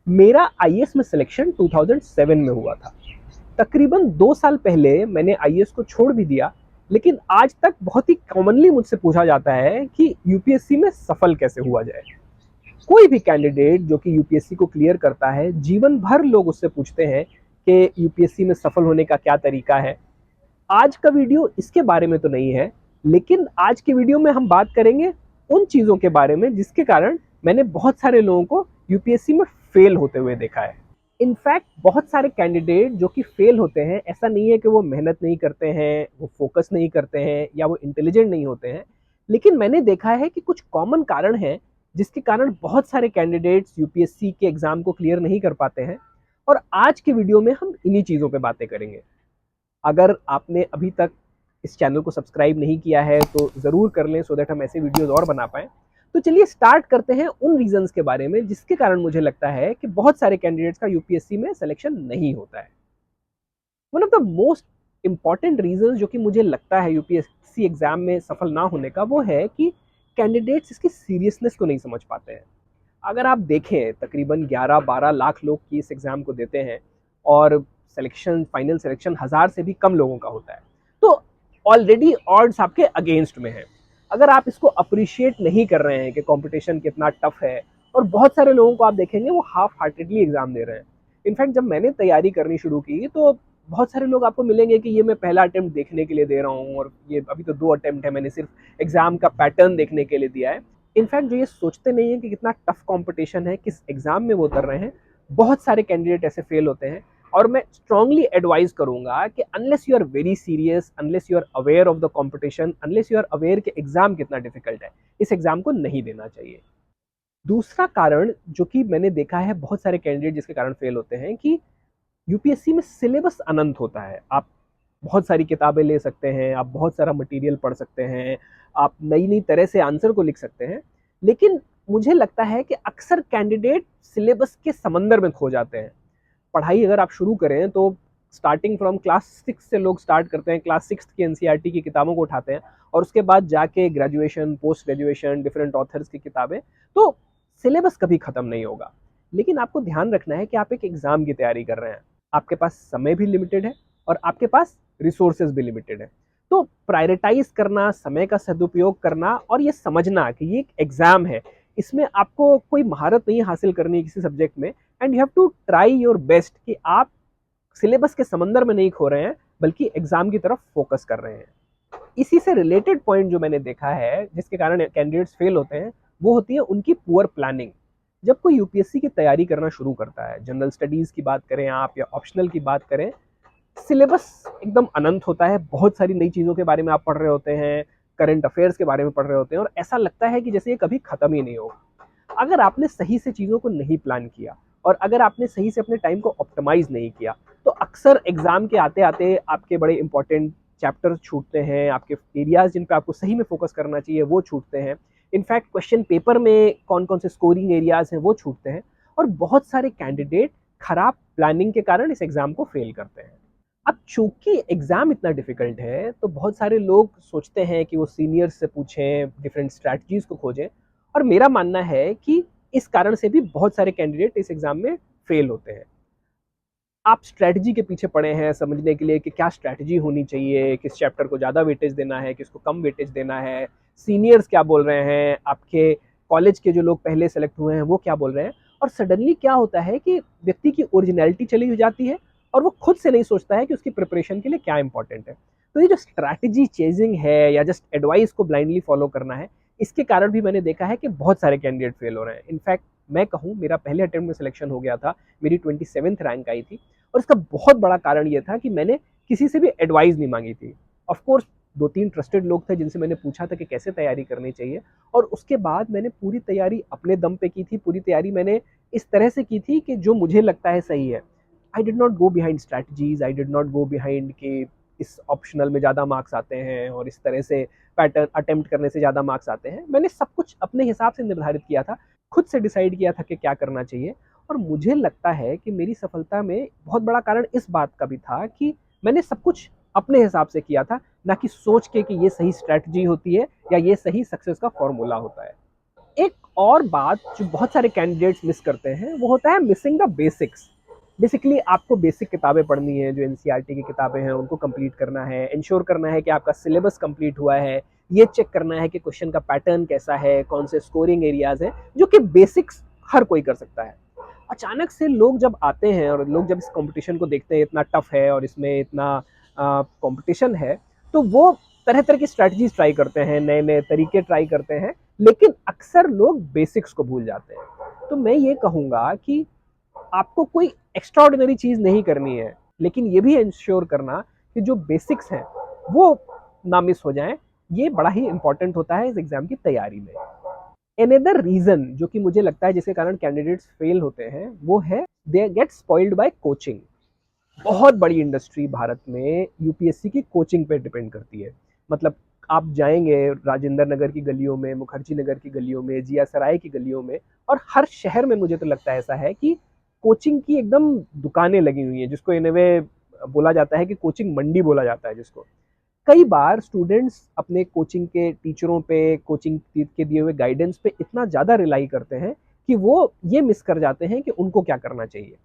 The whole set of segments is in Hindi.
मेरा आईएएस में सिलेक्शन 2007 में हुआ था। तकरीबन 2 साल पहले मैंने आईएएस को छोड़ भी दिया, लेकिन आज तक बहुत ही कॉमनली मुझसे पूछा जाता है कि यूपीएससी में सफल कैसे हुआ जाए। कोई भी कैंडिडेट जो कि यूपीएससी को क्लियर करता है, जीवन भर लोग उससे पूछते हैं कि यूपीएससी में सफल होने का क्या तरीका है। आज का वीडियो इसके बारे में तो नहीं है, लेकिन आज के वीडियो में हम बात करेंगे उन चीज़ों के बारे में जिसके कारण मैंने बहुत सारे लोगों को यूपीएससी में फेल होते हुए देखा है। इनफैक्ट बहुत सारे कैंडिडेट जो कि फेल होते हैं, ऐसा नहीं है कि वो मेहनत नहीं करते हैं, वो फोकस नहीं करते हैं या वो इंटेलिजेंट नहीं होते हैं, लेकिन मैंने देखा है कि कुछ कॉमन कारण हैं जिसके कारण बहुत सारे कैंडिडेट्स यूपीएससी के एग्जाम को क्लियर नहीं कर पाते हैं। और आज के वीडियो में हम इन्हीं चीज़ों पे बातें करेंगे। अगर आपने अभी तक इस चैनल को सब्सक्राइब नहीं किया है तो ज़रूर कर लें, सो दैट हम ऐसे वीडियोस और बना पाएँ। तो चलिए स्टार्ट करते हैं उन रीजंस के बारे में जिसके कारण मुझे लगता है कि बहुत सारे कैंडिडेट्स का यूपीएससी में सिलेक्शन नहीं होता है। One of the most important reasons जो कि मुझे लगता है यूपीएससी एग्जाम में सफल ना होने का, वो है कि कैंडिडेट्स इसकी सीरियसनेस को नहीं समझ पाते हैं। अगर आप देखें, तकरीबन 11-12 लाख लोग की इस एग्ज़ाम को देते हैं और सिलेक्शन, फाइनल सिलेक्शन हज़ार से भी कम लोगों का होता है। तो ऑलरेडी ऑड्स आपके अगेंस्ट में है। अगर आप इसको अप्रिशिएट नहीं कर रहे हैं कि कंपटीशन कितना टफ है, और बहुत सारे लोगों को आप देखेंगे वो हाफ हार्टेडली एग्ज़ाम दे रहे हैं। इनफैक्ट जब मैंने तैयारी करनी शुरू की तो बहुत सारे लोग आपको मिलेंगे कि ये मैं पहला अटेम्प्ट देखने के लिए दे रहा हूँ, और ये अभी तो 2 अटेम्प्ट है, मैंने सिर्फ एग्ज़ाम का पैटर्न देखने के लिए दिया है। इनफैक्ट जो ये सोचते नहीं है कि कितना टफ कंपटीशन है, किस एग्जाम में वो उतर रहे हैं, बहुत सारे कैंडिडेट ऐसे फेल होते हैं। और मैं स्ट्रांगली एडवाइज करूंगा कि unless you are very serious, unless you are aware of the competition, unless you are aware कि एग्जाम कितना डिफिकल्ट है, इस एग्जाम को नहीं देना चाहिए। दूसरा कारण जो कि मैंने देखा है बहुत सारे कैंडिडेट जिसके कारण फेल होते हैं, कि यूपीएससी में सिलेबस अनंत होता है। आप बहुत सारी किताबें ले सकते हैं, आप बहुत सारा मटेरियल पढ़ सकते हैं, आप नई नई तरह से आंसर को लिख सकते हैं, लेकिन मुझे लगता है कि अक्सर कैंडिडेट सिलेबस के समंदर में खो जाते हैं। पढ़ाई अगर आप शुरू करें तो स्टार्टिंग फ्रॉम क्लास 6 से लोग स्टार्ट करते हैं, क्लास 6 की एनसीईआरटी की किताबों को उठाते हैं, और उसके बाद जाके graduation, post graduation, different authors की किताबें। तो सिलेबस कभी खत्म नहीं होगा। लेकिन आपको ध्यान रखना है कि आप एक एग्जाम की तैयारी कर रहे हैं, आपके पास समय भी लिमिटेड है और आपके पास रिसोर्सेज भी लिमिटेड है। तो प्रायोरिटाइज करना, समय का सदुपयोग करना, और ये समझना कि ये एक एग्जाम है, इसमें आपको कोई महारत नहीं हासिल करनी है किसी सब्जेक्ट में, and you have to try your best कि आप सिलेबस के समंदर में नहीं खो रहे हैं, बल्कि एग्जाम की तरफ फोकस कर रहे हैं। इसी से रिलेटेड पॉइंट जो मैंने देखा है जिसके कारण कैंडिडेट्स फेल होते हैं, वो होती है उनकी पुअर प्लानिंग। जब कोई यूपीएससी की तैयारी करना शुरू करता है, जनरल स्टडीज की बात करें आप या ऑप्शनल की बात करें, सिलेबस एकदम अनंत होता है। बहुत सारी नई चीज़ों के बारे में आप पढ़ रहे होते हैं, करंट अफेयर्स के बारे में पढ़ रहे होते हैं, और ऐसा लगता है कि जैसे ये कभी खत्म ही नहीं होगा। अगर आपने सही से चीज़ों को नहीं प्लान किया, और अगर आपने सही से अपने टाइम को ऑप्टिमाइज नहीं किया, तो अक्सर एग्जाम के आते आते आपके बड़े इंपॉर्टेंट चैप्टर छूटते हैं, आपके एरियाज जिन पे आपको सही में फोकस करना चाहिए वो छूटते हैं। इनफैक्ट क्वेश्चन पेपर में कौन कौन से स्कोरिंग एरियाज हैं वो छूटते हैं, और बहुत सारे कैंडिडेट खराब प्लानिंग के कारण इस एग्जाम को फेल करते हैं। अब चूंकि एग्जाम इतना डिफिकल्ट है, तो बहुत सारे लोग सोचते हैं कि वो सीनियर्स से पूछें, डिफरेंट स्ट्रैटेजीज को खोजें, और मेरा मानना है कि इस कारण से भी बहुत सारे कैंडिडेट इस एग्जाम में फेल होते हैं। आप स्ट्रैटेजी के पीछे पड़े हैं समझने के लिए कि क्या स्ट्रैटेजी होनी चाहिए, किस चैप्टर को ज़्यादा वेटेज देना है, किसको कम वेटेज देना है, सीनियर्स क्या बोल रहे हैं, आपके कॉलेज के जो लोग पहले सेलेक्ट हुए हैं वो क्या बोल रहे हैं। और सडनली क्या होता है कि व्यक्ति की ओरिजिनलिटी चली हो जाती है, और वो खुद से नहीं सोचता है कि उसकी प्रिपरेशन के लिए क्या इंपॉर्टेंट है। तो ये जो स्ट्रैटेजी चेजिंग है या जस्ट एडवाइस को ब्लाइंडली फॉलो करना है, इसके कारण भी मैंने देखा है कि बहुत सारे कैंडिडेट फेल हो रहे हैं। इनफैक्ट मैं कहूँ, मेरा पहले अटेम्प्ट में सिलेक्शन हो गया था, मेरी 27th रैंक आई थी, और इसका बहुत बड़ा कारण ये था कि मैंने किसी से भी एडवाइस नहीं मांगी थी। ऑफ कोर्स 2-3 ट्रस्टेड लोग थे जिनसे मैंने पूछा था कि कैसे तैयारी करनी चाहिए, और उसके बाद मैंने पूरी तैयारी अपने दम पे की थी। पूरी तैयारी मैंने इस तरह से की थी कि जो मुझे लगता है सही है। I did not go behind strategies, I did not go behind कि इस ऑप्शनल में ज़्यादा मार्क्स आते हैं और इस तरह से पैटर्न अटेम्प्ट करने से ज़्यादा मार्क्स आते हैं। मैंने सब कुछ अपने हिसाब से निर्धारित किया था, खुद से डिसाइड किया था कि क्या करना चाहिए। और मुझे लगता है कि मेरी सफलता में बहुत बड़ा कारण इस बात का भी था कि मैंने सब कुछ अपने हिसाब से किया था, ना कि सोच के कि ये सही स्ट्रैटेजी होती है या ये सही सक्सेस का फॉर्मूला होता है। एक और बात जो बहुत सारे कैंडिडेट्स मिस करते हैं वो होता है मिसिंग द बेसिक्स। बेसिकली आपको बेसिक किताबें पढ़नी है, जो एनसीईआरटी की किताबें हैं उनको कंप्लीट करना है, इंश्योर करना है कि आपका सिलेबस कंप्लीट हुआ है, ये चेक करना है कि क्वेश्चन का पैटर्न कैसा है, कौन से स्कोरिंग एरियाज हैं, जो कि बेसिक्स हर कोई कर सकता है। अचानक से लोग जब आते हैं और लोग जब इस कंपटीशन को देखते हैं, इतना टफ है और इसमें इतना कंपटीशन है, तो वो तरह तरह की स्ट्रैटेजीज ट्राई करते हैं, नए नए तरीके ट्राई करते हैं, लेकिन अक्सर लोग बेसिक्स को भूल जाते हैं। तो मैं ये कहूँगा कि आपको कोई एक्स्ट्राऑर्डिनरी चीज़ नहीं करनी है, लेकिन ये भी इंश्योर करना कि जो बेसिक्स हैं वो ना मिस हो जाएं। ये बड़ा ही इंपॉर्टेंट होता है इस एग्ज़ाम की तैयारी में। अनदर रीज़न जो कि मुझे लगता है जिसके कारण कैंडिडेट्स फेल होते हैं वो है they get spoiled bye coaching. बहुत बड़ी इंडस्ट्री भारत में यूपीएससी की कोचिंग पे डिपेंड करती है। मतलब आप जाएंगे राजेंद्र नगर की गलियों में, मुखर्जी नगर की गलियों में, जिया सराय की गलियों में, और हर शहर में मुझे तो लगता है ऐसा है कि कोचिंग की एकदम दुकानें लगी हुई हैं, जिसको इन वे बोला जाता है कि कोचिंग मंडी बोला जाता है जिसको। कई बार स्टूडेंट्स अपने कोचिंग के टीचरों पे, कोचिंग के दिए हुए गाइडेंस पे इतना ज़्यादा रिलाई करते हैं कि वो ये मिस कर जाते हैं कि उनको क्या करना चाहिए।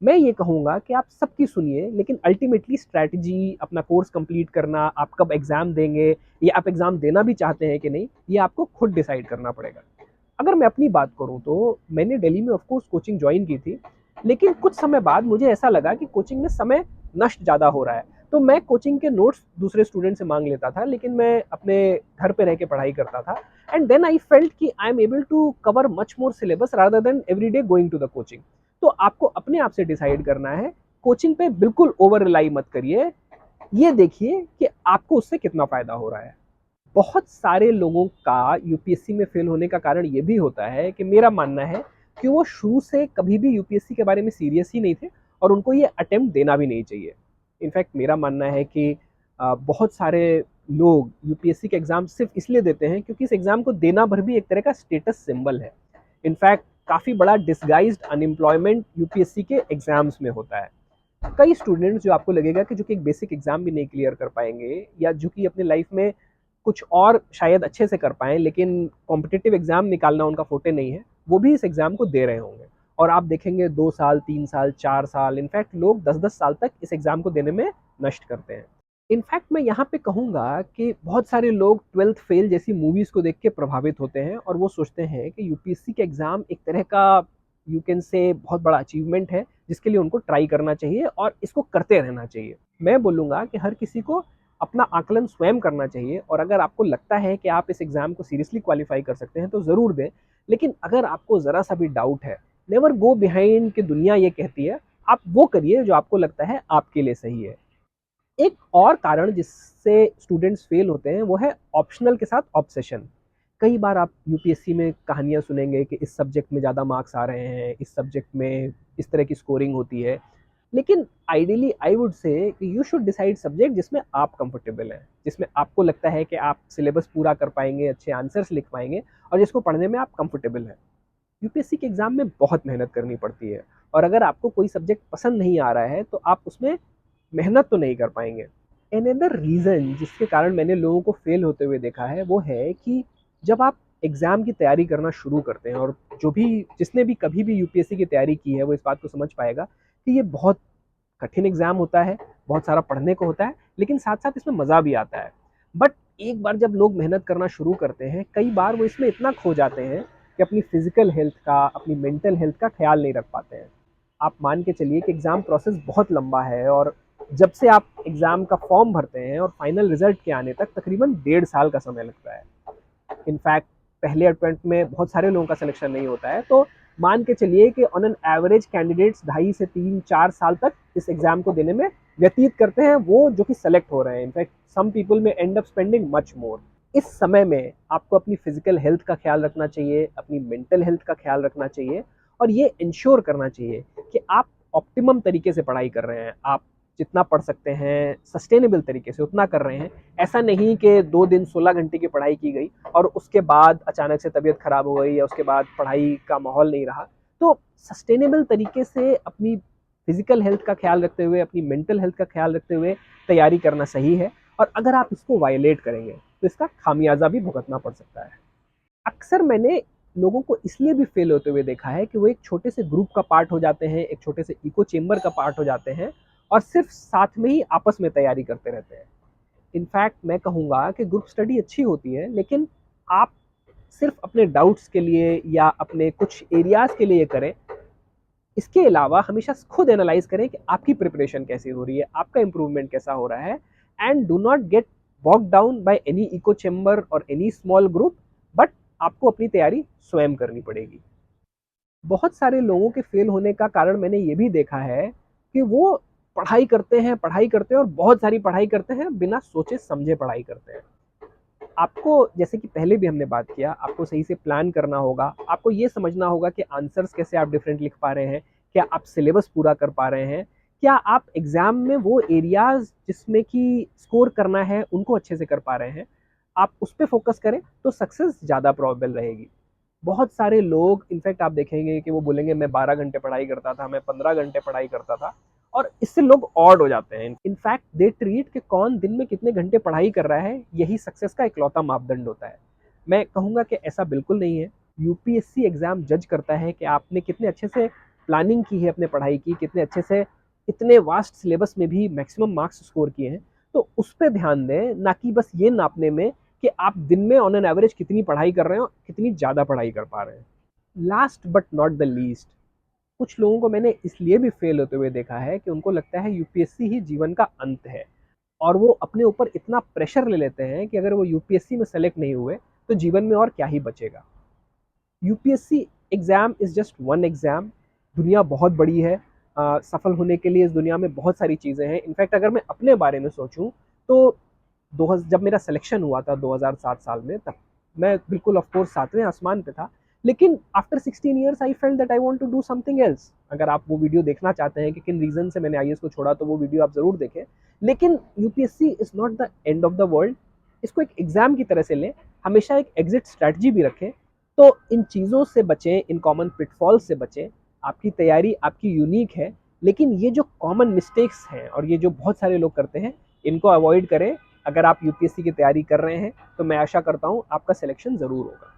मैं ये कहूँगा कि आप सबकी सुनिए, लेकिन अल्टीमेटली स्ट्रैटेजी, अपना कोर्स कंप्लीट करना, आप कब एग्ज़ाम देंगे या आप एग्ज़ाम देना भी चाहते हैं कि नहीं, ये आपको खुद डिसाइड करना पड़ेगा। अगर मैं अपनी बात करूँ तो मैंने दिल्ली में ऑफ कोर्स कोचिंग ज्वाइन की थी, लेकिन कुछ समय बाद मुझे ऐसा लगा कि कोचिंग में समय नष्ट ज़्यादा हो रहा है। तो मैं कोचिंग के नोट्स दूसरे स्टूडेंट से मांग लेता था, लेकिन मैं अपने घर पे रह के पढ़ाई करता था। एंड देन आई फेल्ट कि I am able to cover much more syllabus rather than every day going to the coaching. तो आपको अपने आप से डिसाइड करना है, कोचिंग पे बिल्कुल ओवर रिलाई मत करिए। ये देखिए कि आपको उससे कितना फ़ायदा हो रहा है। बहुत सारे लोगों का यूपीएससी में फेल होने का कारण ये भी होता है कि मेरा मानना है कि वो शुरू से कभी भी यूपीएससी के बारे में सीरियस ही नहीं थे और उनको ये अटेम्प्ट देना भी नहीं चाहिए। इनफैक्ट मेरा मानना है कि बहुत सारे लोग यूपीएससी के एग्ज़ाम सिर्फ इसलिए देते हैं क्योंकि इस एग्ज़ाम को देना भर भी एक तरह का स्टेटस सिंबल है। इनफैक्ट काफ़ी बड़ा डिसगाइज्ड अनएम्प्लॉयमेंट यूपीएससी के एग्ज़ाम्स में होता है। कई स्टूडेंट्स जो आपको लगेगा कि जो कि एक बेसिक एग्ज़ाम भी नहीं क्लियर कर पाएंगे, या जो कि अपनी लाइफ में कुछ और शायद अच्छे से कर पाएँ, लेकिन कॉम्पिटिटिव एग्ज़ाम निकालना उनका फोटे नहीं है, वो भी इस एग्ज़ाम को दे रहे होंगे। और आप देखेंगे 2 साल, 3 साल, 4 साल, इनफैक्ट लोग 10-10 साल तक इस एग्ज़ाम को देने में नष्ट करते हैं। इनफैक्ट मैं यहाँ पे कहूँगा कि बहुत सारे लोग 12th फेल जैसी मूवीज़ को देख के प्रभावित होते हैं और वो सोचते हैं कि यूपीएससी का एग्ज़ाम एक तरह का यू कैन से बहुत बड़ा अचीवमेंट है, जिसके लिए उनको ट्राई करना चाहिए और इसको करते रहना चाहिए। मैं बोलूँगा कि हर किसी को अपना आकलन स्वयं करना चाहिए, और अगर आपको लगता है कि आप इस एग्ज़ाम को सीरियसली क्वालिफ़ाई कर सकते हैं तो ज़रूर दें। लेकिन अगर आपको ज़रा-सा भी डाउट है, नेवर गो बिहाइंड कि दुनिया ये कहती है, आप वो करिए जो आपको लगता है आपके लिए सही है। एक और कारण जिससे स्टूडेंट्स फेल होते हैं वो है ऑप्शनल के साथ ऑब्सेशन। कई बार आप यूपीएससी में कहानियाँ सुनेंगे कि इस सब्जेक्ट में ज़्यादा मार्क्स आ रहे हैं, इस सब्जेक्ट में इस तरह की स्कोरिंग होती है। लेकिन आइडियली आई वुड से कि यू शुड डिसाइड सब्जेक्ट जिसमें आप कंफर्टेबल हैं, जिसमें आपको लगता है कि आप सिलेबस पूरा कर पाएंगे, अच्छे आंसर्स लिख पाएंगे और जिसको पढ़ने में आप कंफर्टेबल हैं। यूपीएससी के एग्ज़ाम में बहुत मेहनत करनी पड़ती है, और अगर आपको कोई सब्जेक्ट पसंद नहीं आ रहा है तो आप उसमें मेहनत तो नहीं कर पाएंगे। अनदर रीज़न जिसके कारण मैंने लोगों को फेल होते हुए देखा है वो है कि जब आप एग्ज़ाम की तैयारी करना शुरू करते हैं, और जो भी जिसने भी कभी भी यूपीएससी की तैयारी की है वो इस बात को समझ पाएगा कि ये बहुत कठिन एग्ज़ाम होता है, बहुत सारा पढ़ने को होता है, लेकिन साथ-साथ इसमें मज़ा भी आता है। बट एक बार जब लोग मेहनत करना शुरू करते हैं, कई बार वो इसमें इतना खो जाते हैं कि अपनी फ़िज़िकल हेल्थ का, अपनी मेंटल हेल्थ का ख़्याल नहीं रख पाते हैं। आप मान के चलिए कि एग्ज़ाम प्रोसेस बहुत लंबा है, और जब से आप एग्ज़ाम का फॉर्म भरते हैं और फाइनल रिज़ल्ट के आने तक तकरीबन 1.5 साल का समय लगता है। इनफैक्ट पहले अटेम्प्ट में बहुत सारे लोगों का सिलेक्शन नहीं होता है, तो मान के चलिए कि ऑन एन एवरेज कैंडिडेट्स 2.5 से 3-4 साल तक इस एग्ज़ाम को देने में व्यतीत करते हैं, वो जो कि सेलेक्ट हो रहे हैं। इनफैक्ट सम पीपल में and up spending much more. इस समय में आपको अपनी फिजिकल हेल्थ का ख्याल रखना चाहिए, अपनी मेंटल हेल्थ का ख्याल रखना चाहिए, और ये इंश्योर करना चाहिए कि आप ऑप्टिमम तरीके से पढ़ाई कर रहे हैं। आप जितना पढ़ सकते हैं सस्टेनेबल तरीके से उतना कर रहे हैं। ऐसा नहीं कि 2 दिन 16 घंटे की पढ़ाई की गई और उसके बाद अचानक से तबीयत खराब हो गई या उसके बाद पढ़ाई का माहौल नहीं रहा। तो सस्टेनेबल तरीके से अपनी फिजिकल हेल्थ का ख्याल रखते हुए, अपनी मेंटल हेल्थ का ख्याल रखते हुए तैयारी करना सही है। और अगर आप इसको वायलेट करेंगे तो इसका खामियाजा भी भुगतना पड़ सकता है। अक्सर मैंने लोगों को इसलिए भी फेल होते हुए देखा है कि वो एक छोटे से ग्रुप का पार्ट हो जाते हैं, एक छोटे से इको चेम्बर का पार्ट हो जाते हैं और सिर्फ साथ में ही आपस में तैयारी करते रहते हैं। इनफैक्ट मैं कहूँगा कि ग्रुप स्टडी अच्छी होती है, लेकिन आप सिर्फ अपने डाउट्स के लिए या अपने कुछ एरियाज के लिए करें। इसके अलावा हमेशा खुद एनालाइज करें कि आपकी प्रिपरेशन कैसी हो रही है, आपका इंप्रूवमेंट कैसा हो रहा है, and do not gate walk down by any eco chamber और एनी स्मॉल ग्रुप, बट आपको अपनी तैयारी स्वयं करनी पड़ेगी। बहुत सारे लोगों के फेल होने का कारण मैंने ये भी देखा है कि वो पढ़ाई करते हैं और बहुत सारी पढ़ाई करते हैं, बिना सोचे समझे पढ़ाई करते हैं। आपको, जैसे कि पहले भी हमने बात किया, आपको सही से प्लान करना होगा, आपको ये समझना होगा कि आंसर्स कैसे आप डिफरेंट लिख पा रहे हैं, क्या आप सिलेबस पूरा कर पा रहे हैं, क्या आप एग्जाम में वो एरियाज जिसमें कि स्कोर करना है उनको अच्छे से कर पा रहे हैं। आप उस पर फोकस करें तो सक्सेस ज़्यादा प्रोबेबल रहेगी। बहुत सारे लोग इनफैक्ट आप देखेंगे कि वो बोलेंगे मैं 12 घंटे पढ़ाई करता था, मैं 15 घंटे पढ़ाई करता था, और इससे लोग ऑड हो जाते हैं। इनफैक्ट दे ट्रीट कि कौन दिन में कितने घंटे पढ़ाई कर रहा है यही सक्सेस का इकलौता मापदंड होता है। मैं कहूँगा कि ऐसा बिल्कुल नहीं है। यूपीएससी एग्जाम जज करता है कि आपने कितने अच्छे से प्लानिंग की है अपने पढ़ाई की, कितने अच्छे से इतने वास्ट सिलेबस में भी मैक्सिमम मार्क्स स्कोर किए हैं। तो उस पर ध्यान दें, ना कि बस ये नापने में कि आप दिन में ऑन एन एवरेज कितनी पढ़ाई कर रहे हो, कितनी ज़्यादा पढ़ाई कर पा रहे हैं। Last but not the least, कुछ लोगों को मैंने इसलिए भी फेल होते हुए देखा है कि उनको लगता है यूपीएससी ही जीवन का अंत है, और वो अपने ऊपर इतना प्रेशर ले लेते हैं कि अगर वो यूपीएससी में सेलेक्ट नहीं हुए तो जीवन में और क्या ही बचेगा। UPSC exam is just one exam. दुनिया बहुत बड़ी है। सफल होने के लिए इस दुनिया में बहुत सारी चीज़ें हैं। इनफैक्ट अगर मैं अपने बारे में सोचूं तो जब मेरा सिलेक्शन हुआ था 2007 साल में, तब मैं बिल्कुल ऑफ कोर्स 7वें आसमान पे था। लेकिन after 16 years I felt that I want to do something else. अगर आप वो वीडियो देखना चाहते हैं कि किन रीज़न से मैंने आईएएस को छोड़ा, तो वो वीडियो आप ज़रूर देखें। लेकिन UPSC is not the end of the world. इसको एक एग्ज़ाम की तरह से लें, हमेशा एक एग्जिट स्ट्रैटेजी भी रखें। तो इन चीज़ों से बचें, इन कॉमन पिटफॉल से बचें। आपकी तैयारी आपकी यूनिक है, लेकिन ये जो कॉमन मिस्टेक्स हैं और ये जो बहुत सारे लोग करते हैं, इनको अवॉइड करें। अगर आप यूपीएससी की तैयारी कर रहे हैं तो मैं आशा करता हूँ आपका सिलेक्शन ज़रूर होगा।